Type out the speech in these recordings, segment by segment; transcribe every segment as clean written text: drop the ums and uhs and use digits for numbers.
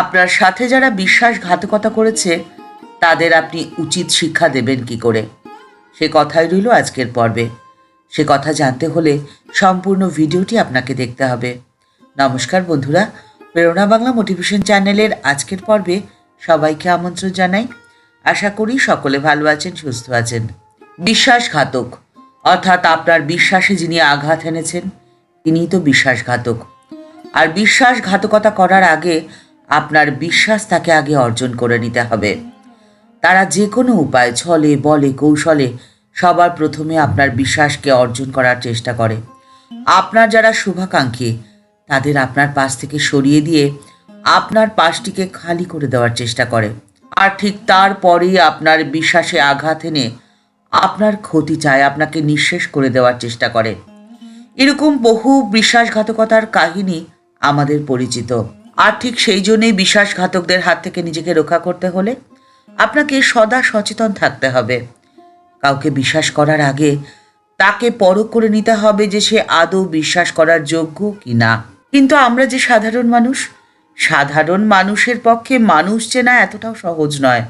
আপনার সাথে যারা বিশ্বাসঘাতকতা করেছে তাদের আপনি উচিত শিক্ষা দেবেন কি করে, সে কথাই রইল আজকের পর্বে। সে কথা জানতে হলে সম্পূর্ণ ভিডিওটি আপনাকে দেখতে হবে। নমস্কার বন্ধুরা, প্রেরণা বাংলা মোটিভেশন চ্যানেলের আজকের পর্বে সবাইকে আমন্ত্রণ জানাই। আশা করি সকলে ভালো আছেন, সুস্থ আছেন। বিশ্বাসঘাতক অর্থাৎ আপনার বিশ্বাসে যিনি আঘাত এনেছেন তিনিই তো বিশ্বাসঘাতক। আর বিশ্বাসঘাতকতা করার আগে আপনার বিশ্বাস তাকে আগে অর্জন করে নিতে হবে। তারা যে কোনো উপায়, ছলে বলে কৌশলে সবার প্রথমে আপনার বিশ্বাসকে অর্জন করার চেষ্টা করে। আপনার যারা শুভাকাঙ্ক্ষী তাদের আপনার পাশ থেকে সরিয়ে দিয়ে আপনার পাশটিকে খালি করে দেওয়ার চেষ্টা করে। আর ঠিক তারপরেই আপনার বিশ্বাসে আঘাত এনে আপনার ক্ষতি চায়, আপনাকে নিঃশেষ করে দেওয়ার চেষ্টা করে। এরকম বহু বিশ্বাসঘাতকতার কাহিনী আমাদের পরিচিত। আর ঠিক সেই জন্যই বিশ্বাসঘাতকদের হাত থেকে নিজেকে রক্ষা করতে হলে আপনাকে সদা সচেতন থাকতে হবে। কাউকে বিশ্বাস করার আগে তাকে পরখ করে নিতে হবে যে সে আদৌ বিশ্বাস করার যোগ্য কি না। কিন্তু আমরা যে সাধারণ মানুষের পক্ষে মানুষ চেনা এতটাও সহজ নয়,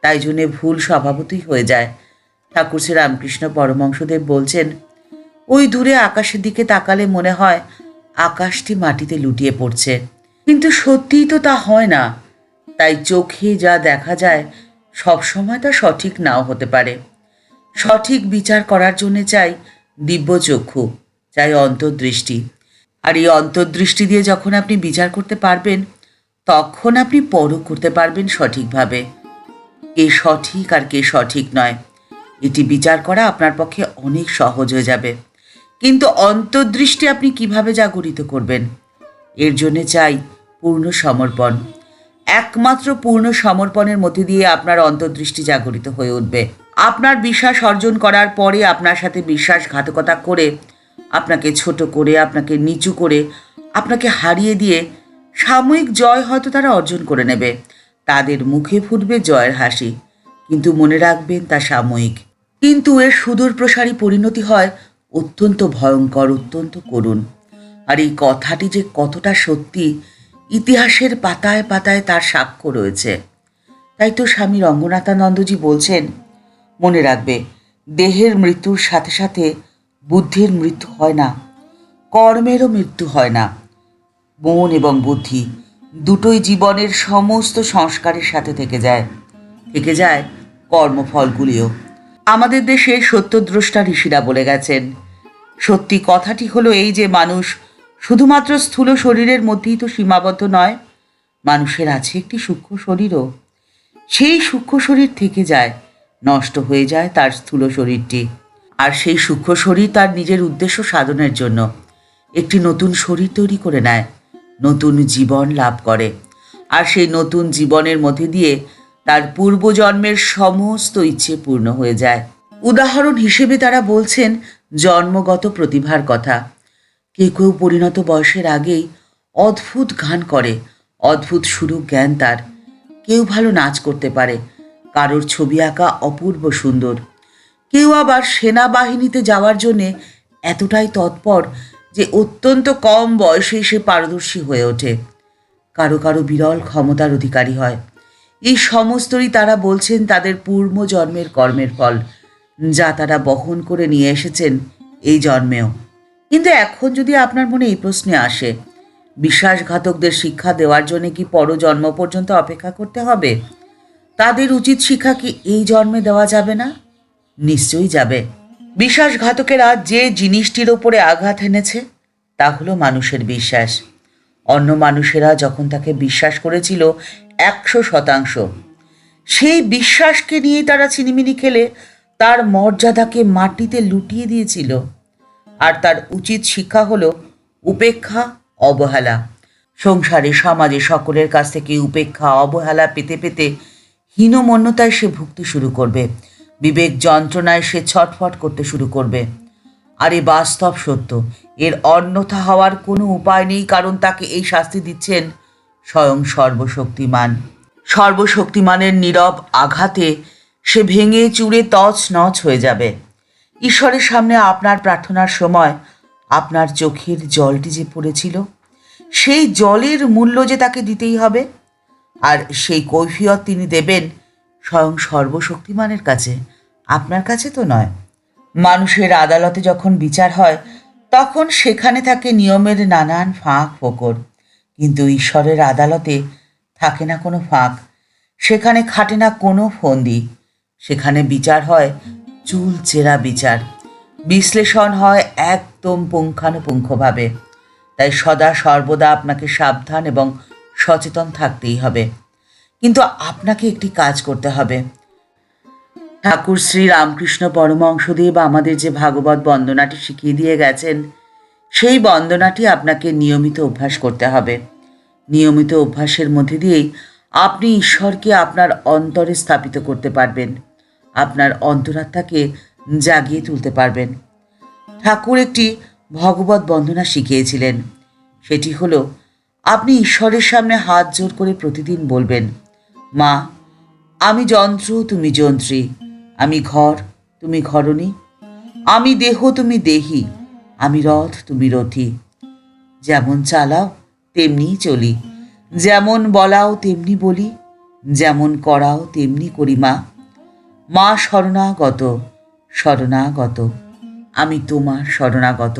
তাই জন্যে ভুল স্বভাবতই হয়ে যায়। ঠাকুর শ্রী রামকৃষ্ণ পরমহংসদেব বলছেন, ওই দূরে আকাশের দিকে তাকালে মনে হয় আকাশটি মাটিতে লুটিয়ে পড়ছে, কিন্তু সত্যিই তো তা হয় না। তাই চোখে যা দেখা যায় সবসময় তা সঠিক নাও হতে পারে। সঠিক বিচার করার জন্য চাই দিব্যচক্ষু, চাই অন্তর্দৃষ্টি। আর এই অন্তর্দৃষ্টি দিয়ে যখন আপনি বিচার করতে পারবেন তখন আপনি পরখ করতে পারবেন সঠিকভাবে কে সঠিক আর কে সঠিক নয়। এটি বিচার করা আপনার পক্ষে অনেক সহজ হয়ে যাবে। কিন্তু অন্তর্দৃষ্টি আপনি কিভাবে জাগরিত করবেন? এর জন্য চাই পূর্ণ সমর্পণ। একমাত্র পূর্ণ সমর্পণের মধ্যে দিয়ে আপনার অন্তর্দৃষ্টি জাগরিত হয়ে উঠবে। আপনার বিশ্বাস অর্জন করার পরে আপনার সাথে বিশ্বাসঘাতকতা করে, আপনাকে ছোট করে, আপনাকে নিচু করে, আপনাকে হারিয়ে দিয়ে সাময়িক জয় হয়তো তারা অর্জন করে নেবে। তাদের মুখে ফুটবে জয়ের হাসি, কিন্তু মনে রাখবেন তা সাময়িক। কিন্তু এর সুদূর প্রসারী পরিণতি হয় অত্যন্ত ভয়ঙ্কর, অত্যন্ত করুণ। আর এই কথাটি যে কতটা সত্যি ইতিহাসের পাতায় পাতায় তার সাক্ষ্য রয়েছে। তাই তো স্বামী রঙ্গনাথানন্দজি বলছেন, মনে রাখবে দেহের মৃত্যুর সাথে সাথে বুদ্ধির মৃত্যু হয় না, কর্মেরও মৃত্যু হয় না। মন এবং বুদ্ধি দুটোই জীবনের সমস্ত সংস্কারের সাথে থেকে যায় কর্মফলগুলিও। আমাদের দেশে সত্যদ্রষ্টা ঋষিরা বলে গেছেন, সত্যি কথাটি হলো এই যে মানুষ শুধুমাত্র স্থূল শরীরের মধ্যেই তো সীমাবদ্ধ নয়, মানুষের আছে একটি সূক্ষ্ম শরীরও। সেই সূক্ষ্ম শরীর থেকে যায়, নষ্ট হয়ে যায় তার স্থূল শরীরটি। আর সেই সূক্ষ্ম শরীর তার নিজের উদ্দেশ্য সাধনের জন্য একটি নতুন শরীর তৈরি করে নেয়, নতুন জীবন লাভ করে। আর সেই নতুন জীবনের মধ্যে দিয়ে তার পূর্বজন্মের সমস্ত ইচ্ছে পূর্ণ হয়ে যায়। উদাহরণ হিসেবে তারা বলছেন জন্মগত প্রতিভার কথা। কেউ পরিণত বয়সের আগেই অদ্ভুত গান করে, অদ্ভুত সুর জ্ঞান তার। কেউ ভালো নাচ করতে পারে, কারোর ছবি আঁকা অপূর্ব সুন্দর। কেউ আবার সেনাবাহিনীতে যাওয়ার জন্যে এতটাই তৎপর যে অত্যন্ত কম বয়সে সে পারদর্শী হয়ে ওঠে। কারো বিরল ক্ষমতার অধিকারী হয়। এই সমস্তই তারা বলছেন তাদের পূর্বজন্মের কর্মের ফল, যা তারা বহন করে নিয়ে এসেছেন এই জন্মেও। কিন্তু এখন যদি আপনার মনে এই প্রশ্নে আসে, বিশ্বাসঘাতকদের শিক্ষা দেওয়ার জন্য কি পরজন্ম পর্যন্ত অপেক্ষা করতে হবে? তাদের উচিত শিক্ষা কি এই জন্মে দেওয়া যাবে না? নিশ্চয়ই যাবে। বিশ্বাসঘাতকেরা যে জিনিসটির ওপরে আঘাত এনেছে তা হলো মানুষের বিশ্বাস। অন্য মানুষেরা যখন তাকে বিশ্বাস করেছিল 100%, সেই বিশ্বাসকে নিয়েই তারা ছিনিমিনি খেলে তার মর্যাদাকে মাটিতে লুটিয়ে দিয়েছিল। আর তার উচিত শিক্ষা হলো উপেক্ষা, অবহেলা। সংসারে সমাজে সকলের কাছ থেকে উপেক্ষা অবহেলা পেতে পেতে হীনমন্যতায় সে ভুগতে শুরু করবে, বিবেক যন্ত্রণায় সে ছটফট করতে শুরু করবে। আর এ বাস্তব সত্য, এর অন্যথা হওয়ার কোনো উপায় নেই, কারণ তাকে এই শাস্তি দিচ্ছেন স্বয়ং সর্বশক্তিমানের নীরব আঘাতে সে ভেঙে চুরে তছনছ হয়ে যাবে। ঈশ্বরের সামনে আপনার প্রার্থনার সময় আপনার চোখের জলটি যে পড়েছিল, সেই জলের মূল্য যে তাকে দিতেই হবে। আর সেই কৈফিয়ত তিনি দেবেন স্বয়ং সর্বশক্তিমানের কাছে, আপনার কাছে তো নয়। মানুষের আদালতে যখন বিচার হয় তখন সেখানে থাকে নিয়মের নানান ফাঁক ফোকর, কিন্তু ঈশ্বরের আদালতে থাকে না কোনো ফাঁক, সেখানে খাটে না কোনো ফন্দি। সেখানে বিচার হয় চুল চেরা বিচার, বিশ্লেষণ হয় একদম পুঙ্খানুপুঙ্খভাবে। তাই সদা সর্বদা আপনাকে সাবধান এবং সচেতন থাকতেই হবে। কিন্তু আপনাকে একটি কাজ করতে হবে। ঠাকুর শ্রী রামকৃষ্ণ পরমহংসদেব আমাদের যে ভাগবত বন্দনাটি শিখিয়ে দিয়ে গেছেন, সেই বন্দনাটি আপনাকে নিয়মিত অভ্যাস করতে হবে। নিয়মিত অভ্যাসের মধ্যে দিয়েই আপনি ঈশ্বরকে আপনার অন্তরে স্থাপিত করতে পারবেন, আপনার অন্তরাত্মাকে জাগিয়ে তুলতে পারবেন। ঠাকুর একটি ভগবত বন্দনা শিখিয়েছিলেন, সেটি হলো আপনি ঈশ্বরের সামনে হাত জোর করে প্রতিদিন বলবেন, মা, আমি যন্ত্র, তুমি যন্ত্রী, আমি ঘর, তুমি ঘরণী, আমি দেহ, তুমি দেহি, আমি রথ, তুমি রথী। যেমন চালাও তেমনিই চলি, যেমন বলাও তেমনি বলি, যেমন করাও তেমনি করি। মা, মা শরণাগত, শরণাগত, আমি তোমার শরণাগত।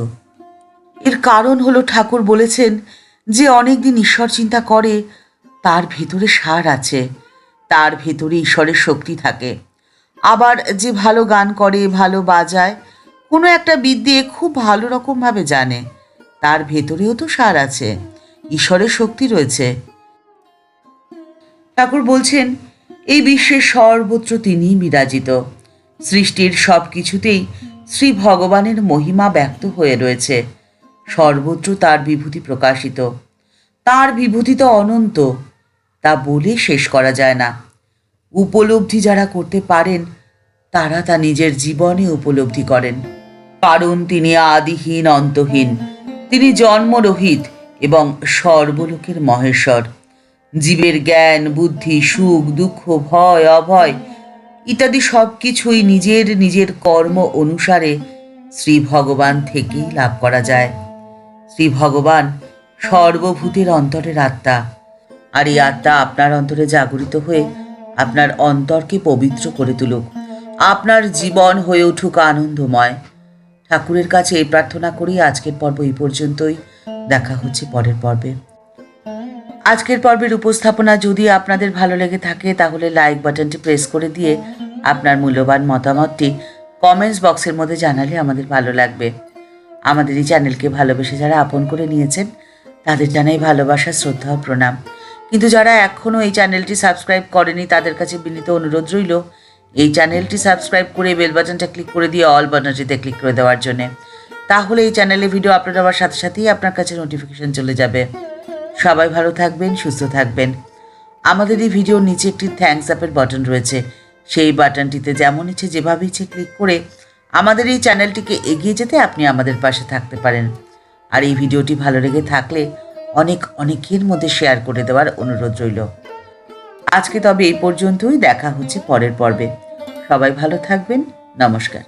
এর কারণ হলো ঠাকুর বলেছেন যে অনেকদিন ঈশ্বর চিন্তা করে তার ভেতরে সার আছে, তার ভেতরে ঈশ্বরের শক্তি থাকে। আবার যে ভালো গান করে, ভালো বাজায়, কোনো একটা বিদ্যে খুব ভালো রকমভাবে জানে, তার ভেতরেও তো সার আছে, ঈশ্বরের শক্তি রয়েছে। ঠাকুর বলছেন এই বিশ্বের সর্বত্র তিনিই বিরাজিত, সৃষ্টির সব কিছুতেই শ্রী ভগবানের মহিমা ব্যক্ত হয়ে রয়েছে, সর্বত্র তার বিভূতি প্রকাশিত। তার বিভূতি তো অনন্ত, তা বলে শেষ করা যায় না। উপলব্ধি যারা করতে পারেন তারা তা নিজের জীবনে উপলব্ধি করেন, কারণ তিনি আদিহীন, অন্তহীন, তিনি জন্মরহিত এবং সর্বলোকের মহেশ্বর। জীবের জ্ঞান, বুদ্ধি, সুখ, দুঃখ, ভয়, অভয় ইত্যাদি সব কিছুই নিজের নিজের কর্ম অনুসারে শ্রী ভগবান থেকেই লাভ করা যায়। শ্রী ভগবান সর্বভূতের অন্তরের আত্মা, আর এই আত্মা আপনার অন্তরে জাগরিত হয়ে আপনার অন্তরকে পবিত্র করে তুলুক, আপনার জীবন হয়ে উঠুক আনন্দময়। ঠাকুরের কাছে এই প্রার্থনা করি আজকের পর্ব এই পর্যন্তই। দেখা হচ্ছে পরের পর্বে। আজকের পর্বের উপস্থাপনা যদি আপনাদের ভালো লেগে থাকে তাহলে লাইক বাটনটি প্রেস করে দিয়ে আপনার মূল্যবান মতামতটি কমেন্টস বক্সের মধ্যে জানালে আমাদের ভালো লাগবে। আমাদের এই চ্যানেলকে ভালোবেসে যারা আপন করে নিয়েছেন তাদের জানাই ভালোবাসা, শ্রদ্ধা ও প্রণাম। কিন্তু যারা এখনও এই চ্যানেলটি সাবস্ক্রাইব করেনি তাদের কাছে বিনীত অনুরোধ রইল এই চ্যানেলটি সাবস্ক্রাইব করে বেল বাটনটা ক্লিক করে দিয়ে অল বাটনটিতে ক্লিক করে দেওয়ার জন্যে। তাহলে এই চ্যানেলে ভিডিও আপলোড হওয়ার সাথে সাথেই আপনার কাছে নোটিফিকেশন চলে যাবে। সবাই ভালো থাকবেন, সুস্থ থাকবেন। আমাদের এই ভিডিওর নিচে একটি থ্যাঙ্কস আপের বাটন রয়েছে, সেই বাটনটিতে যেমন ইচ্ছে যেভাবে ইচ্ছে ক্লিক করে আমাদের এই চ্যানেলটিকে এগিয়ে যেতে আপনি আমাদের পাশে থাকতে পারেন। আর এই ভিডিওটি ভালো লেগে থাকলে অনেকের মধ্যে শেয়ার করে দেওয়ার অনুরোধ রইল। আজকে তবে এই পর্যন্তই, দেখা হচ্ছে পরের পর্বে। সবাই ভালো থাকবেন, নমস্কার।